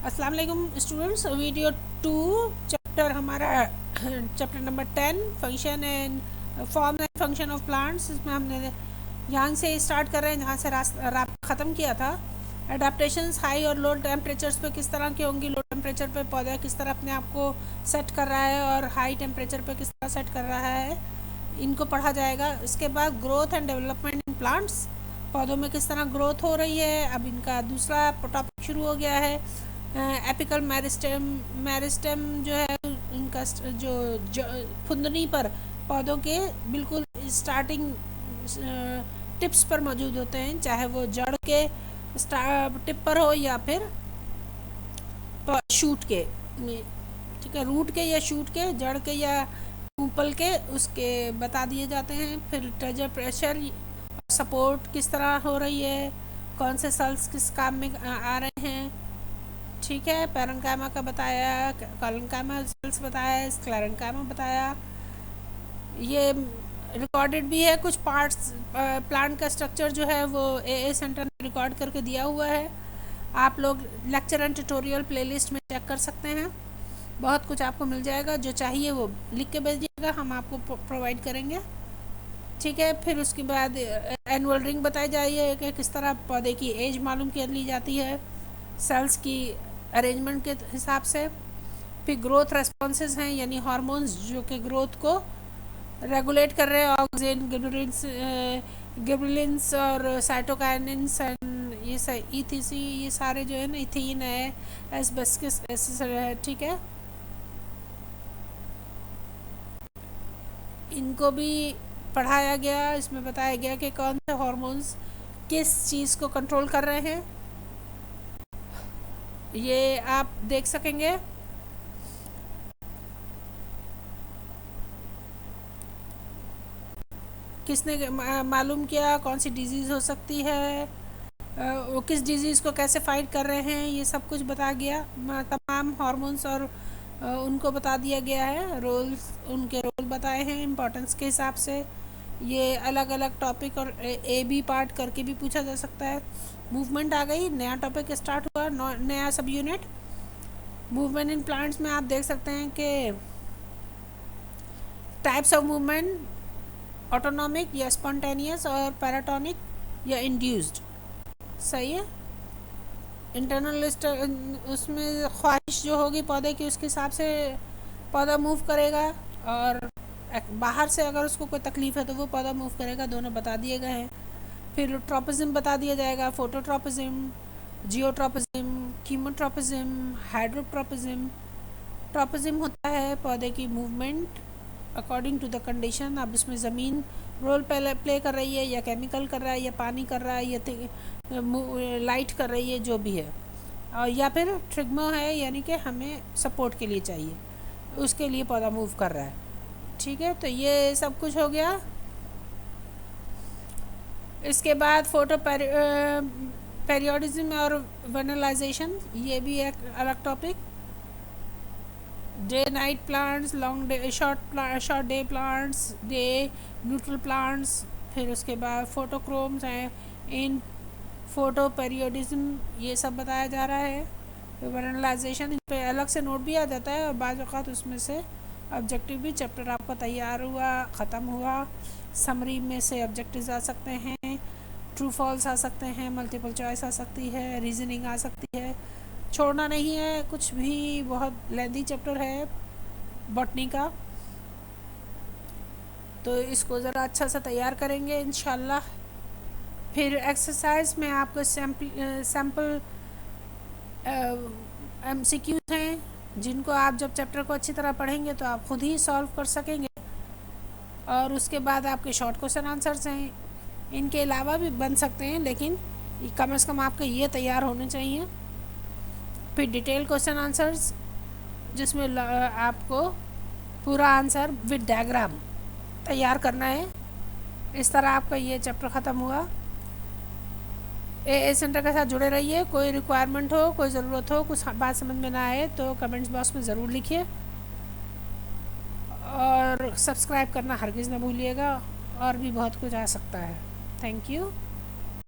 अस्सलाम वालेकुम students. Video 2 chapter हमारा chapter number 10 function and form and function of plants. इसमें हमने यहाँ से स्टार्ट कर रहे हैं जहाँ से रास्ता ख़त्म किया था। एडाप्टेशंस हाई और लो टेम्परेचर्स पे किस तरह की होंगी, लो टेम्परेचर पे पौधा किस तरह अपने आप को सेट कर रहा है और हाई टेम्परेचर पे किस तरह सेट कर रहा है, इनको पढ़ा जाएगा। इसके बाद growth and development in plants, पौधों में किस तरह ग्रोथ हो रही है। अब इनका दूसरा टॉपिक शुरू हो गया है। एपिकल मेरिस्टेम जो है इनका जो फुंदनी पर पौधों के बिल्कुल स्टार्टिंग टिप्स पर मौजूद होते हैं, चाहे वो जड़ के टिप पर हो या फिर शूट के, ठीक है, रूट के या शूट के, जड़ के या ऊपल के, उसके बता दिए जाते हैं। फिर ट्रेजर प्रेशर सपोर्ट किस तरह हो रही है, कौन से सेल्स किस काम में आ रहे हैं, ठीक है। पैरेन्काइमा का बताया, कॉलनकाइमा सेल्स बताया, स्क्लेरेन्काइमा बताया। ये रिकॉर्डेड भी है कुछ पार्ट्स। प्लांट का स्ट्रक्चर जो है वो ए सेंटर में रिकॉर्ड करके दिया हुआ है। आप लोग लेक्चर एंड ट्यूटोरियल प्लेलिस्ट में चेक कर सकते हैं, बहुत कुछ आपको मिल जाएगा। जो चाहिए वो लिख के भेजिएगा, हम आपको प्रोवाइड करेंगे, ठीक है। फिर उसके बाद एनुअल रिंग बताई जाती है कि किस तरह पौधे की एज मालूम कर ली जाती है सेल्स की अरेंजमेंट के हिसाब से। फिर ग्रोथ रेस्पॉन्सेज हैं, यानी हार्मोन्स जो कि ग्रोथ को रेगुलेट कर रहे हैं, ऑक्सीजन, गिबरेलिन्स और साइटोकाइनिन्स एंड ये ईथीसी, ये सारे जो है ना, इथीन है, एस्बेस्टस है, ठीक है। इनको भी पढ़ाया गया। इसमें बताया गया कि कौन से हार्मोन्स किस चीज़ को कंट्रोल कर रहे हैं, ये आप देख सकेंगे। किसने मालूम किया कौन सी डिजीज़ हो सकती है, वो किस डिजीज़ को कैसे फाइट कर रहे हैं, ये सब कुछ बताया गया। तमाम हार्मोन्स और उनको बता दिया गया है, रोल्स, उनके रोल बताए हैं इम्पोर्टेंस के हिसाब से। ये अलग अलग टॉपिक और ए बी पार्ट करके भी पूछा जा सकता है। मूवमेंट आ गई, नया टॉपिक स्टार्ट हुआ, नया सब यूनिट। मूवमेंट इन प्लांट्स में आप देख सकते हैं कि टाइप्स ऑफ मूवमेंट ऑटोनॉमिक या स्पॉन्टेनियस और पैराटोनिक या इंड्यूस्ड, सही है। इंटरनल उसमें ख्वाहिश जो होगी पौधे की, उसके हिसाब से पौधा मूव करेगा, और बाहर से अगर उसको कोई तकलीफ़ है तो वो पौधा मूव करेगा, दोनों बता दिए गए हैं। फिर ट्रोपिज्म बता दिया जाएगा, phototropism, geotropism, chemotropism, hydrotropism. Tropism होता है पौधे की movement according to the condition. अब इसमें ज़मीन रोल प्ले कर रही है, या केमिकल कर रहा है, या पानी कर रहा है, या लाइट कर रही है, जो भी है, और या फिर ट्रिग्मो है, यानी कि हमें सपोर्ट के लिए चाहिए, उसके लिए पौधा मूव कर रहा है, ठीक है। तो ये सब कुछ हो गया। इसके बाद फोटो पेरियोडिज्म और वेनलाइजेशन, ये भी एक अलग topic. Day night plants, long day, short day plants, day neutral plants. फिर उसके बाद फोटोक्रोम्स हैं, इन फोटो पेरियोडिज्म, ये सब बताया जा रहा है। वेनलाइजेशन, इन पे अलग से नोट भी आ जाता है, और बाज़ औक़ात उसमें से ऑब्जेक्टिव भी। चैप्टर आपका तैयार हुआ, ख़त्म हुआ। समरी में से ऑब्जेक्टिव्स आ सकते हैं, ट्रू फॉल्स आ सकते हैं, मल्टीपल चॉइस आ सकती है, रीजनिंग आ सकती है। छोड़ना नहीं है कुछ भी, बहुत लेंथी चैप्टर है बॉटनी का, तो इसको ज़रा अच्छा सा तैयार करेंगे इंशाल्लाह। फिर एक्सरसाइज में आपको सैम्पल MCQs हैं, जिनको आप जब चैप्टर को अच्छी तरह पढ़ेंगे तो आप ख़ुद ही सॉल्व कर सकेंगे। और उसके बाद आपके शॉर्ट क्वेश्चन आंसर्स हैं, इनके अलावा भी बन सकते हैं, लेकिन कम से कम आपके ये तैयार होने चाहिए। फिर डिटेल क्वेश्चन आंसर्स, जिसमें आपको पूरा आंसर विद डायग्राम तैयार करना है। इस तरह आपका ये चैप्टर ख़त्म हुआ। ए सेंटर के साथ जुड़े रहिए। कोई रिक्वायरमेंट हो, कोई ज़रूरत हो, कुछ बात समझ में ना आए तो कमेंट्स बॉक्स में ज़रूर लिखिए, और सब्सक्राइब करना हरगिज़ ना भूलिएगा, और भी बहुत कुछ आ सकता है। Thank you.